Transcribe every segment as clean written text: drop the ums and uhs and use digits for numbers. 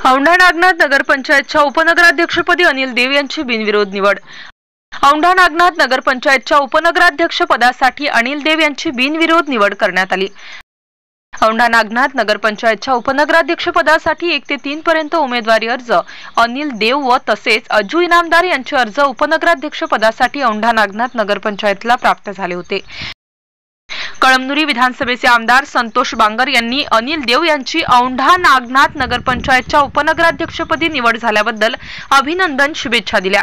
औंढा नागनाथ नगरपंचायतच्या उपनगराध्यक्षपदी अनिल देव यांची बिनविरोध निवड। औंढा नागनाथ नगरपंचायतच्या उपनगराध्यक्षपदासाठी अनिल देव यांची बिनविरोध निवड करण्यात आली। औंढा नागनाथ नगरपंचायतच्या उपनगराध्यक्षपदासाठी 1 ते 3 पर्यंत उमेदवारी अर्ज अनिल देव व तसेच अजू इनामदार यांचे अर्ज उपनगराध्यक्षपदासाठी औंढा नागनाथ नगरपंचायतला प्राप्त झाले होते। कळमनुरी विधानसभेचे आमदार संतोष बांगर यांनी अनिल देव यांची औंढा नागनाथ नगरपंचायतच्या उपनगराध्यक्षपदी निवड झाल्याबद्दल अभिनंदन शुभेच्छा दिल्या।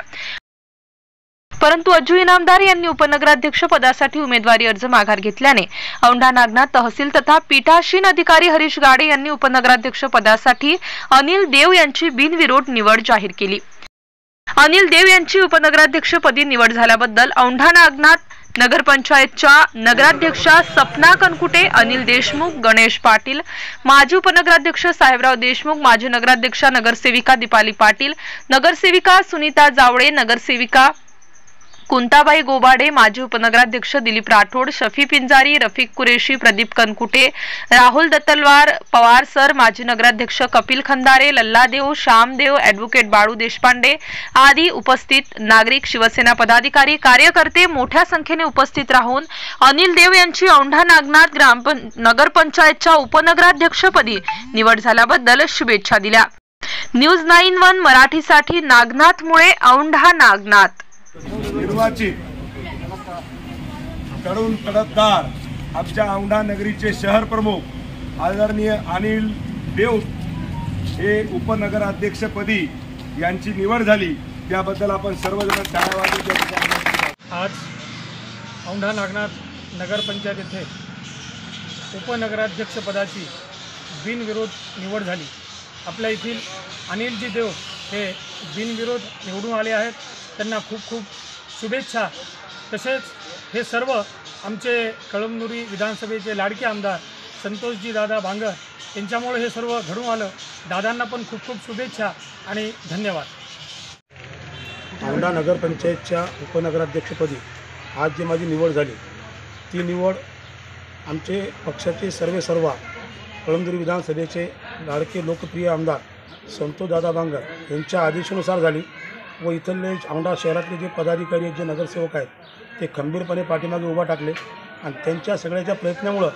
परंतु अजू इनामदार यांनी उपनगराध्यक्ष पदासाठी उमेदवारी अर्ज माघार घेतल्याने औंढा नागनाथ तहसील तथा पीठासीन अधिकारी हरीश गाडे यांनी उपनगराध्यक्ष पदासाठी अनिल देव यांची बिनविरोध निवड जाहीर केली। अनिल देव यांची उपनगराध्यक्षपदी निवड झाल्याबद्दल औंढा नागनाथ नगरपंचायतच्या नगराध्यक्षा सपना कनकुटे, अनिल देशमुख, गणेश पाटील, माजी उपनगराध्यक्ष साहेबराव देशमुख, माजी नगराध्यक्षा नगरसेविका दीपाली पाटील, नगरसेविका सुनीता जावळे, नगरसेविका कुंताबाई गोबाडे, माजी उपनगराध्यक्ष दिलीप राठोड, शफी पिंजारी, रफिक कुरेशी, प्रदीप कनकुटे, राहुल दत्तलवार, पवार सर, माजी नगराध्यक्ष कपिल खंदारे, लल्लादेव, श्यामदेव, ॲडव्होकेट बाळू देशपांडे आदी उपस्थित नागरिक, शिवसेना पदाधिकारी, कार्यकर्ते मोठ्या संख्येने उपस्थित राहून अनिल देव यांची औंढा नागनाथ नगरपंचायतच्या उपनगराध्यक्षपदी निवड झाल्याबद्दल शुभेच्छा दिल्या। न्यूज 91 मराठीसाठी नागनाथमुळे औंढा नागनाथ निर्वाचित तरुण तडफदार आमच्या औंढा नगरीचे शहर प्रमुख आदरणीय अनिल देव हे उपनगराध्यक्षपदी यांची निवड झाली, त्याबद्दल आपण सर्वजण टाळ्या वाजवून आज औंढा नागनाथ नगरपंचायत येथे उपनगराध्यक्षपदाची बिनविरोध निवड झाली। आपल्या येथील अनिलजी देव हे बिनविरोध निवडून आले आहेत, त्यांना खूप खूप शुभेच्छा। तसेच हे सर्व आमचे कळमनुरी विधानसभेचे लाडके आमदार संतोषजी दादा बांगर यांच्यामुळे हे सर्व घडून आलं। दादांना पण खूप खूप शुभेच्छा आणि धन्यवाद। औंढा नगरपंचायतच्या उपनगराध्यक्षपदी आज जी माझी निवड झाली ती निवड आमचे पक्षाचे सर्व कळमनुरी विधानसभेचे लाडके लोकप्रिय आमदार संतोष दादा बांगर यांच्या आदेशानुसार झाली व इथले औंढा शहरातले जे पदाधिकारी आहेत, जे नगरसेवक आहेत, ते खंबीरपणे पाठीमागे उभा टाकले आणि त्यांच्या सगळ्याच्या प्रयत्नामुळं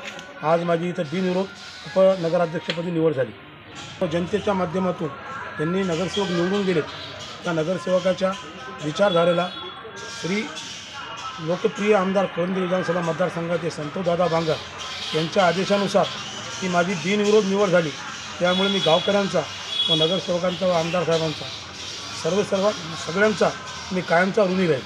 आज माझी इथं बिनविरोध उपनगराध्यक्षपदी निवड झाली। व जनतेच्या माध्यमातून त्यांनी नगरसेवक निवडून गेले, त्या नगरसेवकाच्या विचारधारेला श्री लोकप्रिय आमदार कळमनुरी विधानसभा मतदारसंघाचे संतोष दादा बांगर यांच्या आदेशानुसार ही माझी बिनविरोध निवड झाली। त्यामुळे मी गावकऱ्यांचा व नगरसेवकांचा व आमदार साहेबांचा सगळ्यांचा मी कायमचा ऋणी राहील।